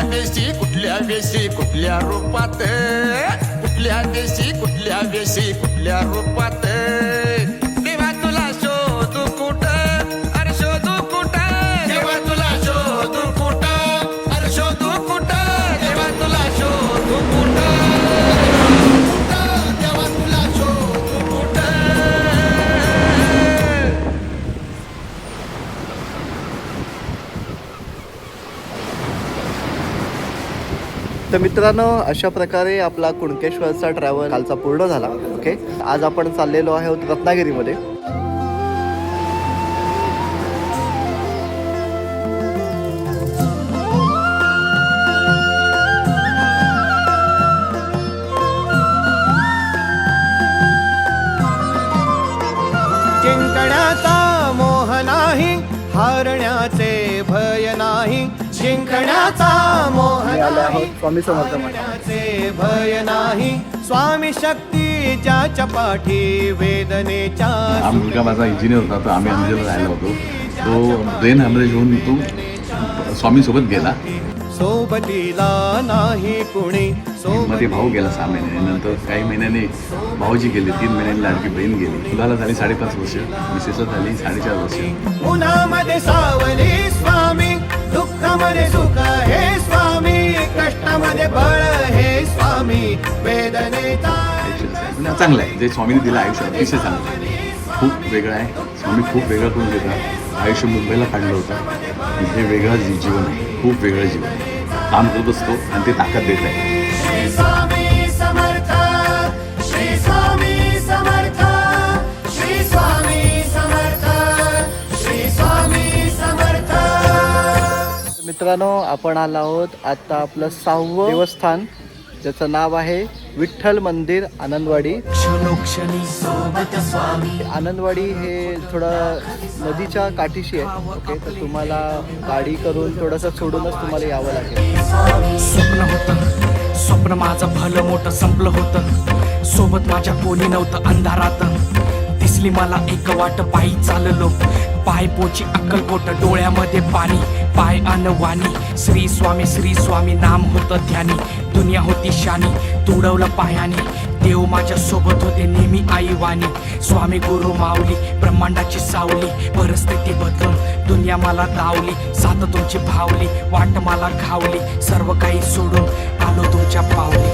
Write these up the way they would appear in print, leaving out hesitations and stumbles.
कुठल्या वेशी कुठल्या रूपात, कुठल्या देशी कुठल्या वेशी कुठल्या रूपात, देवा तुला शोधू कुठं अरे शोधू कुठं, देवा तुला शोधू कुठं अरे शोधू कुठं, देवा तुला शोधू कुठं, देवा तुला शोधू कुठं. तर मित्रांनो, अशा प्रकारे आपला कुणकेश्वरचा ट्रॅव्हल कालचा पूर्ण झाला. ओके, आज आपण चाललेलो आहोत रत्नागिरीमध्ये. जिंकण्याचा मोह नाही, हारण्याचे भय नाही, जिंकण्याचा मोह नाही, स्वामी समर्थ हारण्याचे भय नाही, स्वामी शक्ती ज्याच्या पाठी वेदनेच्या. हा मुलगा माझा इंजिनियर होता, तर आम्ही अंधेरीला राहिला होतो. तो ब्रेन हॅमरेज होऊन तो स्वामीसोबत गेला. सोबतीला नाही कुणी मध्ये भाऊ गेला 6 महिने, नंतर काही महिन्याने भाऊजी गेले, 3 महिन्यांनी लाडकी बहीण गेली. मुलाला झाली 5.5 वर्ष, मिसेसला झाली 4.5 वर्ष. उन्हामध्ये सावली स्वामी, दुःखामध्ये सुख हे स्वामी, कष्टामध्ये बळ हे स्वामी, वेदनेचा. चांगलं आहे जे स्वामीने दिलं आयुष्य, अतिशय चांगलं आहे, खूप वेगळं आहे. स्वामी खूप वेगळं करून देतात. आयुष्य मुंबईला काढलं होतं, इथे वेगळं जीवन आहे, खूप वेगळं जीवन आहे. काम करत असतो आणि ते ताकद देत आहे. श्री स्वामी समर्थ, श्री स्वामी समर्थ, श्री स्वामी समर्थ, श्री स्वामी समर्थ. मित्रांनो, आपण आलो आहोत आता आपलं 6वं देवस्थान, ज्याचं नाव आहे विठ्ठल मंदिर आनंदवाडी. आनंदवाडी हे थोडं नदीच्या काठीशी आहे. ओके, तर तुम्हाला गाडी करून थोडंसं सोडूनच तुम्हाला यावं लागेल. स्वप्न होतं, स्वप्न माझं भलं मोठं संपलं होतं, सोबत माझ्या कोणी नव्हतं. अंधारात दिसली मला एक वाट, पायी चाललो, पाय पोची अक्कलकोट, डोळ्यामध्ये पाणी, पाय अनवाणी. श्री स्वामी नाम होतं ध्यानी, दुनिया होती शानी, तुडवलं पायाने. देव माझ्या सोबत होते नेहमी आईवाणी. स्वामी गुरु माऊली, ब्रह्मांडाची सावली, परिस्थिती बदलून दुनिया मला दावली. साथ तुमची भावली, वाट मला घावली, सर्व काही सोडून आलो तुमच्या पावली.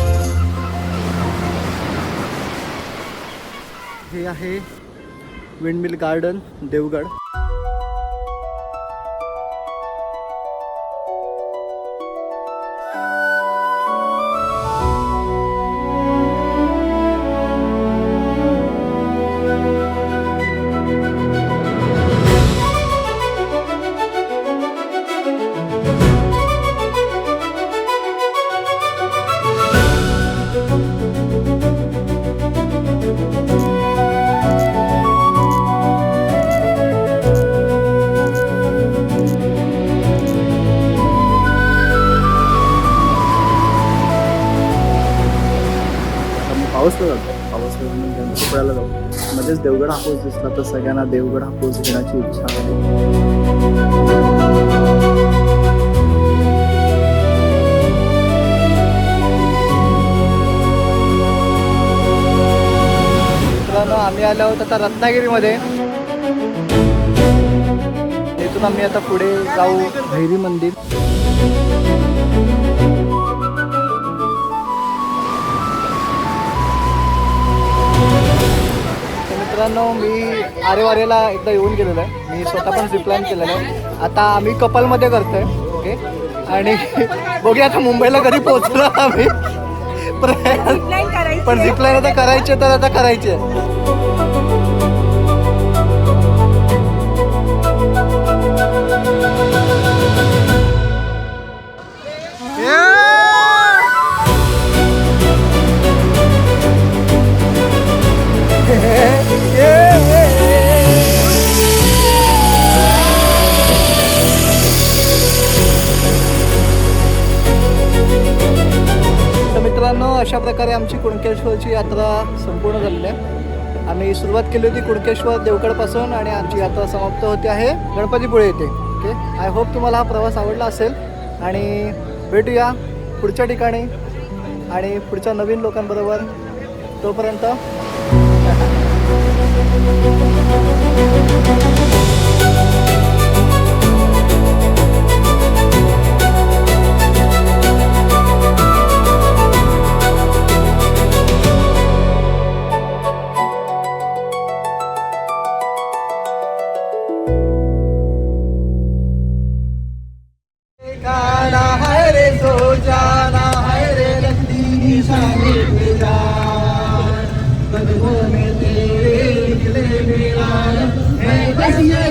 हे आहे विंडमिल गार्डन, देवगड. पाऊस पडायला जाऊ. मध्येच देवगड हापूस दिसला, तर सगळ्यांना देवगड हापूस घेण्याची इच्छा आहे. मित्रांनो, आम्ही आलो आहोत आता रत्नागिरीमध्ये. इथून आम्ही आता पुढे जाऊ भैरी मंदिर. मित्रांनो, मी आरेवारेला एकदा येऊन गेलेलो आहे. मी स्वतः पण झिपलाईन केलेलं आहे. आता आम्ही कपलमध्ये करतोय. ओके, आणि बघूया आता मुंबईला कधी पोहोचलो आम्ही. पण झिपलाईन आता करायचे, तर आता करायचे. मित्रांनो, अशा प्रकारे आमची कुणकेश्वरची यात्रा संपूर्ण झालेली आहे. आम्ही सुरुवात केली होती कुणकेश्वर देवगडपासून आणि आमची यात्रा समाप्त होते आहे गणपतीपुळे येथे. ओके, आय होप तुम्हाला हा प्रवास आवडला असेल आणि भेटूया पुढच्या ठिकाणी आणि पुढच्या नवीन लोकांबरोबर. तोपर्यंत गाना है रे सो जाना है रे रंदी निशानी पे जान, कदमों में तेरे निकले मेरा है बस ये